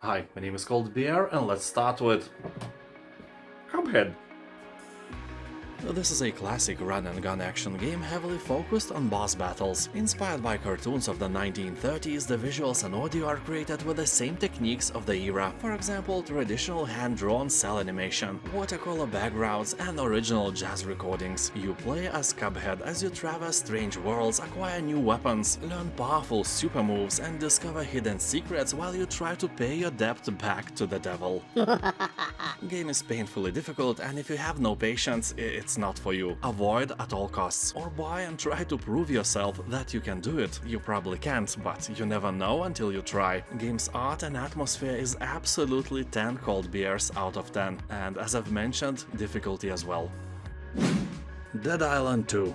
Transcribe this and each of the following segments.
Hi, my name is Ribeiro and let's start with Cuphead. This is a classic run-and-gun action game heavily focused on boss battles. Inspired by cartoons of the 1930s, the visuals and audio are created with the same techniques of the era. For example, traditional hand-drawn cell animation, watercolor backgrounds, and original jazz recordings. You play as Cuphead as you traverse strange worlds, acquire new weapons, learn powerful super moves, and discover hidden secrets while you try to pay your debt back to the devil. Game is painfully difficult, and if you have no patience, it's not for you. Avoid at all costs, or buy and try to prove yourself that you can do it. You probably can't, but you never know until you try. Game's art and atmosphere is absolutely 10 cold beers out of 10, and as I've mentioned, difficulty as well. Dead Island 2.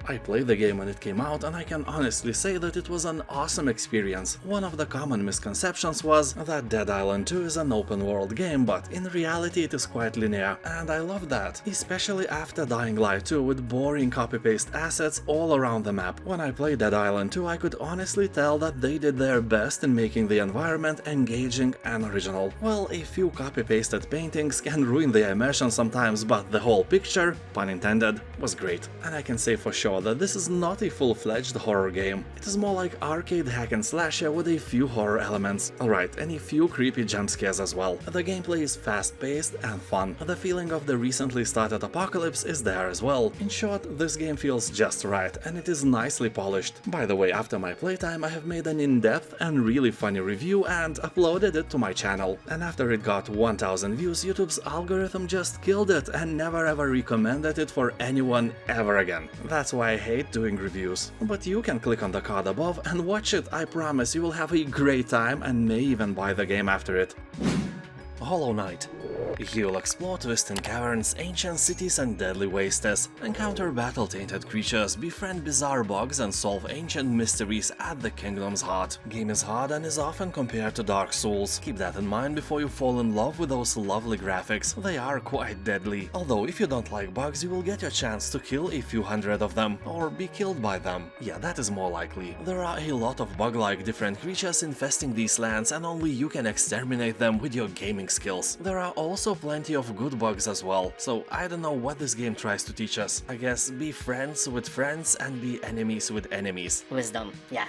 I played the game when it came out, and I can honestly say that it was an awesome experience. One of the common misconceptions was that Dead Island 2 is an open-world game, but in reality it is quite linear, and I love that, especially after Dying Light 2 with boring copy-paste assets all around the map. When I played Dead Island 2, I could honestly tell that they did their best in making the environment engaging and original. Well, a few copy-pasted paintings can ruin the immersion sometimes, but the whole picture, pun intended, was great. And I can say for sure that this is not a full-fledged horror game. It is more like arcade hack and slasher with a few horror elements. Alright, and a few creepy jump scares as well. The gameplay is fast-paced and fun. The feeling of the recently started apocalypse is there as well. In short, this game feels just right, and it is nicely polished. By the way, after my playtime I have made an in-depth and really funny review and uploaded it to my channel. And after it got 1000 views, YouTube's algorithm just killed it and never ever recommended it for anyone ever again. That's why I hate doing reviews. But you can click on the card above and watch it. I promise you will have a great time and may even buy the game after it. Hollow Knight. You'll explore twisting caverns, ancient cities and deadly wastes, encounter battle-tainted creatures, befriend bizarre bugs and solve ancient mysteries at the kingdom's heart. Game is hard and is often compared to Dark Souls. Keep that in mind before you fall in love with those lovely graphics. They are quite deadly. Although if you don't like bugs, you will get your chance to kill a few hundred of them, or be killed by them. Yeah, that is more likely. There are a lot of bug-like different creatures infesting these lands, and only you can exterminate them with your gaming skills. There are also plenty of good bugs as well, so I don't know what this game tries to teach us. I guess be friends with friends and be enemies with enemies. Wisdom, yeah.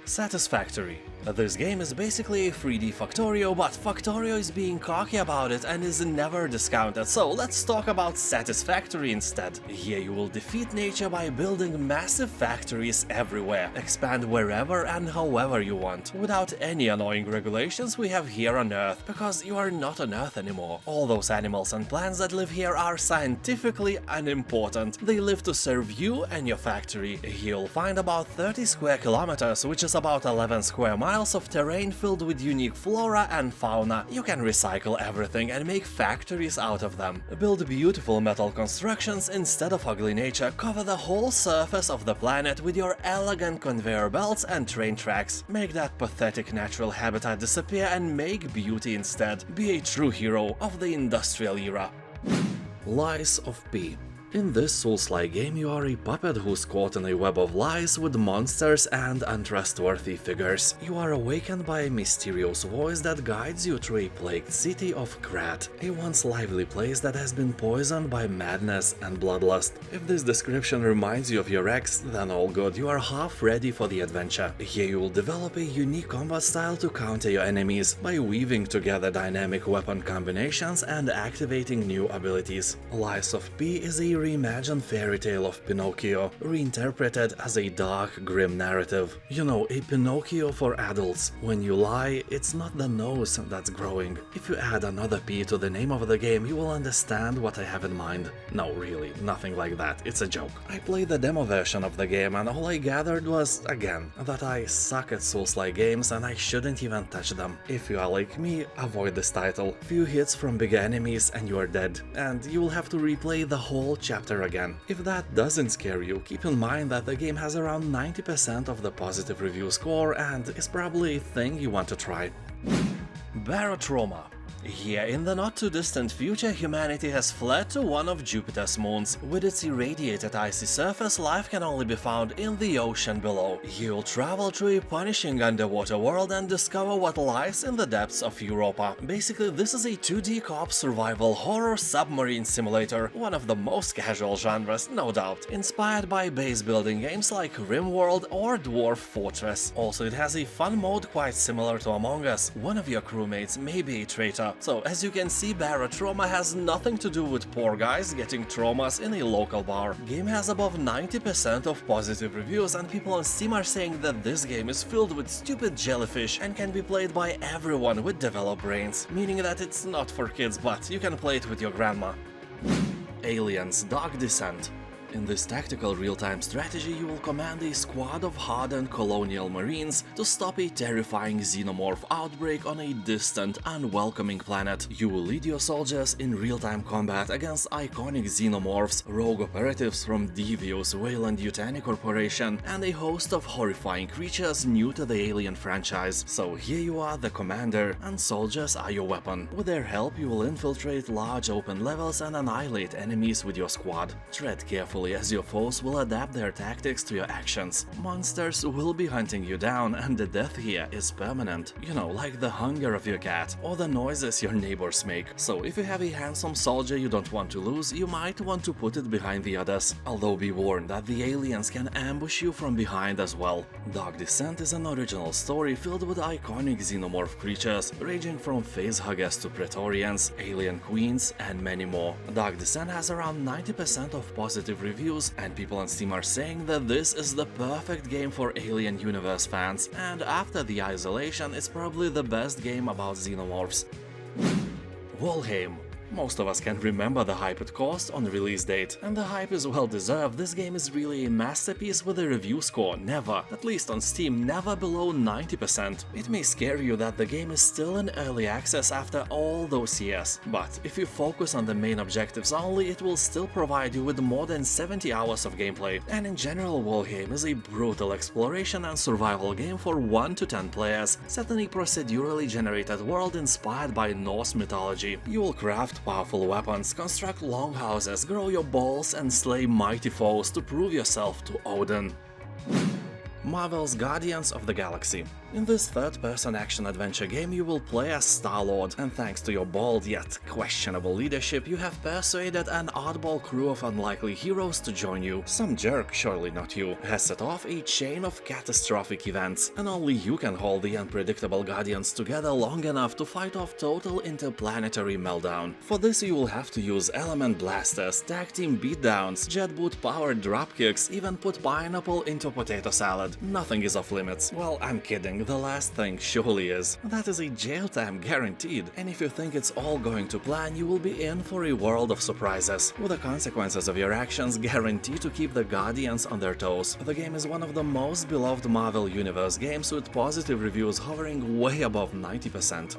Satisfactory. This game is basically a 3D Factorio, but Factorio is being cocky about it and is never discounted, so let's talk about Satisfactory instead. Here you will defeat nature by building massive factories everywhere, expand wherever and however you want, without any annoying regulations we have here on Earth, because you are not on Earth anymore. All those animals and plants that live here are scientifically unimportant. They live to serve you and your factory. Here you'll find about 30 square kilometers, which is about 11 square miles of terrain filled with unique flora and fauna. You can recycle everything and make factories out of them. Build beautiful metal constructions instead of ugly nature. Cover the whole surface of the planet with your elegant conveyor belts and train tracks. Make that pathetic natural habitat disappear and make beauty instead. Be a true hero of the industrial era. Lies of P. In this Souls-like game, you are a puppet who's caught in a web of lies with monsters and untrustworthy figures. You are awakened by a mysterious voice that guides you through a plagued city of Krat, a once lively place that has been poisoned by madness and bloodlust. If this description reminds you of your ex, then all good, you are half ready for the adventure. Here you will develop a unique combat style to counter your enemies by weaving together dynamic weapon combinations and activating new abilities. Lies of P is a reimagined fairy tale of Pinocchio, reinterpreted as a dark, grim narrative. You know, a Pinocchio for adults. When you lie, it's not the nose that's growing. If you add another P to the name of the game, you will understand what I have in mind. No, really, nothing like that, it's a joke. I played the demo version of the game and all I gathered was, again, that I suck at Souls-like games and I shouldn't even touch them. If you are like me, avoid this title. Few hits from bigger enemies and you are dead, and you will have to replay the whole chapter again. If that doesn't scare you, keep in mind that the game has around 90% of the positive review score and is probably a thing you want to try. Barotrauma. Here, in the not-too-distant future, humanity has fled to one of Jupiter's moons. With its irradiated icy surface, life can only be found in the ocean below. You'll travel through a punishing underwater world and discover what lies in the depths of Europa. Basically, this is a 2D co-op survival horror submarine simulator, one of the most casual genres, no doubt, inspired by base-building games like RimWorld or Dwarf Fortress. Also, it has a fun mode quite similar to Among Us. One of your crewmates may be a traitor. So, as you can see, Barotrauma has nothing to do with poor guys getting traumas in a local bar. Game has above 90% of positive reviews, and people on Steam are saying that this game is filled with stupid jellyfish and can be played by everyone with developed brains, meaning that it's not for kids, but you can play it with your grandma. Aliens Dark Descent. In this tactical real-time strategy, you will command a squad of hardened colonial marines to stop a terrifying xenomorph outbreak on a distant, unwelcoming planet. You will lead your soldiers in real-time combat against iconic xenomorphs, rogue operatives from devious Weyland-Yutani Corporation, and a host of horrifying creatures new to the Alien franchise. So here you are, the commander, and soldiers are your weapon. With their help, you will infiltrate large open levels and annihilate enemies with your squad. Tread carefully, as your foes will adapt their tactics to your actions. Monsters will be hunting you down, and the death here is permanent. You know, like the hunger of your cat, or the noises your neighbors make. So if you have a handsome soldier you don't want to lose, you might want to put it behind the others. Although be warned that the aliens can ambush you from behind as well. Dark Descent is an original story filled with iconic xenomorph creatures, ranging from facehuggers to Praetorians, alien queens, and many more. Dark Descent has around 90% of positive reviews, and people on Steam are saying that this is the perfect game for Alien Universe fans, and after the isolation, it's probably the best game about xenomorphs. Valheim. Most of us can remember the hype it caused on release date, and the hype is well deserved. This game is really a masterpiece with a review score never, at least on Steam, never below 90%. It may scare you that the game is still in early access after all those years, but if you focus on the main objectives only, it will still provide you with more than 70 hours of gameplay. And in general, Valheim is a brutal exploration and survival game for 1 to 10 players, set in a procedurally generated world inspired by Norse mythology. You will craft powerful weapons, construct longhouses, grow your balls, and slay mighty foes to prove yourself to Odin. Marvel's Guardians of the Galaxy. In this third-person action-adventure game, you will play as Star-Lord, and thanks to your bold yet questionable leadership, you have persuaded an oddball crew of unlikely heroes to join you. Some jerk, surely not you, has set off a chain of catastrophic events, and only you can hold the unpredictable Guardians together long enough to fight off total interplanetary meltdown. For this, you will have to use element blasters, tag-team beatdowns, jet-boot-powered dropkicks, even put pineapple into potato salad. Nothing is off limits. Well, I'm kidding. The last thing surely is. That is a jail time guaranteed, and if you think it's all going to plan, you will be in for a world of surprises, with the consequences of your actions guaranteed to keep the Guardians on their toes. The game is one of the most beloved Marvel Universe games, with positive reviews hovering way above 90%.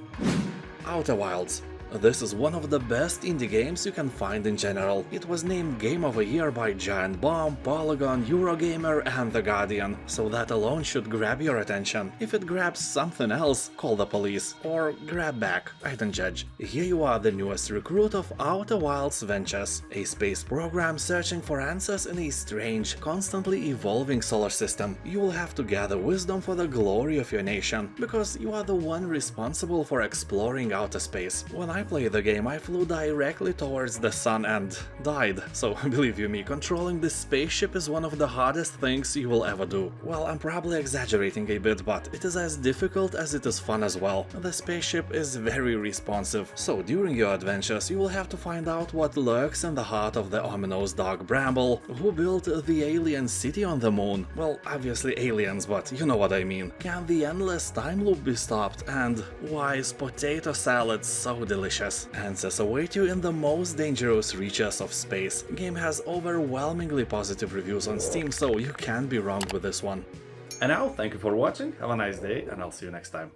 Outer Wilds. This is one of the best indie games you can find in general. It was named Game of the Year by Giant Bomb, Polygon, Eurogamer, and The Guardian, so that alone should grab your attention. If it grabs something else, call the police. Or grab back, I don't judge. Here you are, the newest recruit of Outer Wilds Ventures, a space program searching for answers in a strange, constantly evolving solar system. You will have to gather wisdom for the glory of your nation, because you are the one responsible for exploring outer space. When I played the game, I flew directly towards the sun and died, so believe you me, controlling this spaceship is one of the hardest things you will ever do. Well, I'm probably exaggerating a bit, but it is as difficult as it is fun as well. The spaceship is very responsive, so during your adventures you will have to find out what lurks in the heart of the ominous Dark Bramble, who built the alien city on the moon. Well, obviously aliens, but you know what I mean. Can the endless time loop be stopped, and why is potato salad so delicious? Answers await you in the most dangerous reaches of space. Game has overwhelmingly positive reviews on Steam, so you can't be wrong with this one. And now, thank you for watching, have a nice day, and I'll see you next time.